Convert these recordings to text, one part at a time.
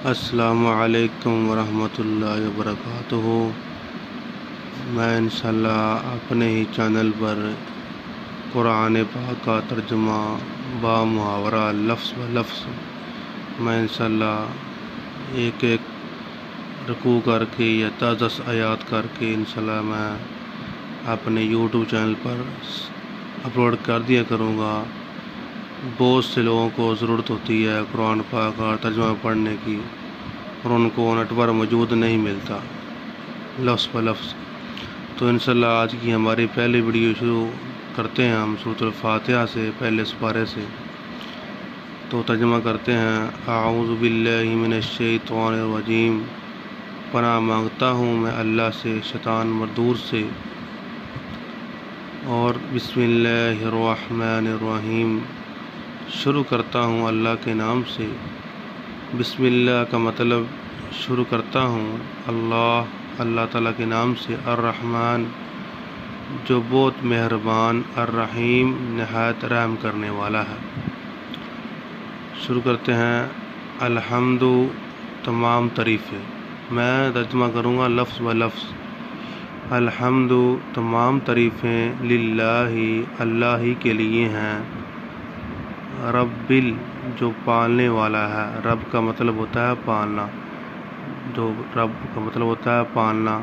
السلام علیکم ورحمۃ اللہ وبرکاتہ۔ میں انشاءاللہ اپنے ہی چینل پر قرآن پاک کا ترجمہ با محاورہ لفظ و لفظ میں انشاءاللہ ایک رکوع کر کے یا 10 آیات کر کے انشاءاللہ میں اپنے یوٹیوب چینل پر اپلوڈ کر دیا کروں گا۔ بہت سے لوگوں کو ضرورت ہوتی ہے قرآن پاک کا ترجمہ پڑھنے کی، اور ان کو نیٹ پر موجود نہیں ملتا لفظ بہ لفظ۔ تو انشاءاللہ آج کی ہماری پہلی ویڈیو شروع کرتے ہیں ہم سورۃ الفاتحہ سے، پہلے سپارے سے۔ تو ترجمہ کرتے ہیں: اعوذ باللہ من الشیطان الرجیم، پناہ مانگتا ہوں میں اللہ سے شیطان مردود سے، اور بسم اللہ الرحمن الرحیم، شروع کرتا ہوں اللہ کے نام سے۔ بسم اللہ کا مطلب شروع کرتا ہوں اللہ تعالیٰ کے نام سے، الرحمن جو بہت مہربان، الرحیم نہایت رحم کرنے والا ہے۔ شروع کرتے ہیں: الحمد تمام تعریفیں، میں ترجمہ کروں گا لفظ بہ لفظ۔ الحمد تمام تعریفیں، للہ اللہ ہی کے لیے ہیں، رب جو پالنے والا ہے۔ رب کا مطلب ہوتا ہے پالنا، رب کا مطلب ہوتا ہے پالنا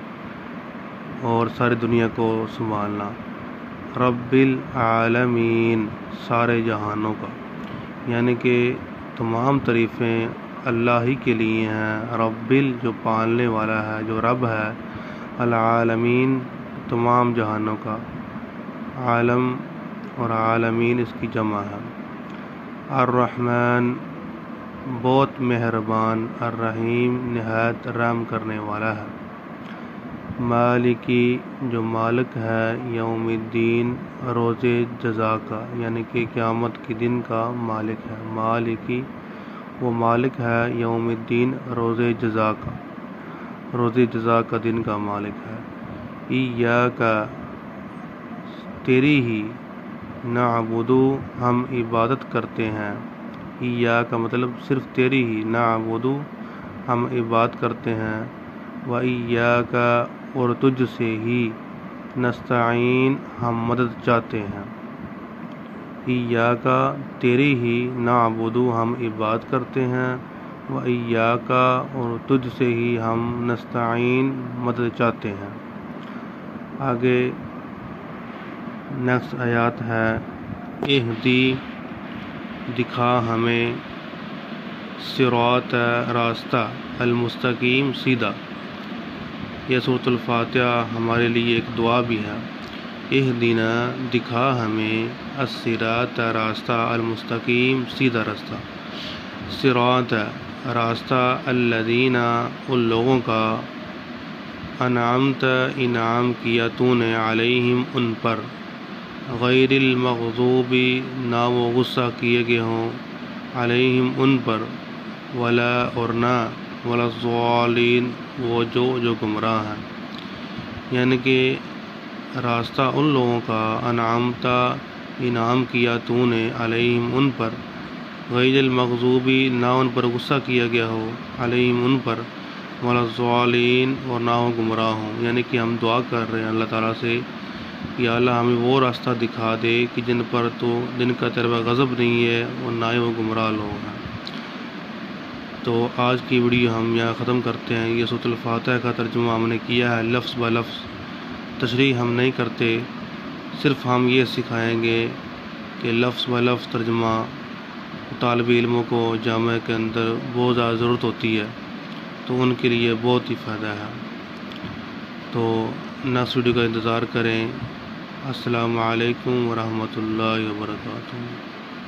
اور ساری دنیا کو سنبھالنا۔ رب العالمین، سارے جہانوں کا، یعنی کہ تمام تعریفیں اللہ ہی کے لیے ہیں، رب جو پالنے والا ہے، جو رب ہے، العالمین تمام جہانوں کا، عالم اور عالمین اس کی جمع ہے۔ الرحمن بہت مہربان، الرحیم نہایت رحم کرنے والا ہے۔ مالکی جو مالک ہے، یوم الدین روز جزا کا، یعنی کہ قیامت کے دن کا مالک ہے۔ مالکی وہ مالک ہے، یوم الدین روز جزا کا، روز جزا کا دن کا مالک ہے۔ ایاک تیری ہی، نعبد ہم عبادت کرتے ہیں۔ ایاک کا مطلب صرف تیری ہی، نعبد ہم عبادت کرتے ہیں، و ایاک اور تجھ سے ہی، نستعین ہم مدد چاہتے ہیں۔ ایاک تیری ہی، نعبد ہم عبادت کرتے ہیں، و ایاک اور تجھ سے ہی ہم نستعین مدد چاہتے ہیں۔ آگے نیکسٹ آیات ہے: اہدی دکھا ہمیں، صراط راستہ، المستقیم سیدھا۔ یہ سورۃ الفاتحہ ہمارے لیے ایک دعا بھی ہے۔ اہدنا دکھا ہمیں، الصراط راستہ، المستقیم سیدھا راستہ۔ صراط راستہ، الذین ان لوگوں کا، انعمت انعام کیا تو نے، علیہم ان پر، غیر المغضوب نہ وہ غصہ کیے گئے ہوں، علیہم ان پر، ولا اور نہ، ولا الضالین وہ جو گمراہ ہیں۔ یعنی کہ راستہ ان لوگوں کا، انعامت انعام کیا تو نے، علیہم ان پر، غیر المغضوب نہ ان پر غصہ کیا گیا ہو، علیہم ان پر، ولا الضالین اور نہ ہو گمراہ ہوں۔ یعنی کہ ہم دعا کر رہے ہیں اللہ تعالیٰ سے کہ اللہ ہمیں وہ راستہ دکھا دے کہ جن کا تیرا غضب نہیں ہے اور نہ ہی وہ گمراہ لوگ ہیں۔ تو آج کی ویڈیو ہم یہاں ختم کرتے ہیں۔ یہ سورۃ الفاتحہ کا ترجمہ ہم نے کیا ہے لفظ بہ لفظ، تشریح ہم نہیں کرتے، صرف ہم یہ سکھائیں گے کہ لفظ بہ لفظ ترجمہ طالب علموں کو جامعہ کے اندر بہت زیادہ ضرورت ہوتی ہے، تو ان کے لیے بہت ہی فائدہ ہے۔ تو نیکسٹ ویڈیو کا انتظار کریں۔ السلام علیکم ورحمۃ اللہ وبرکاتہ۔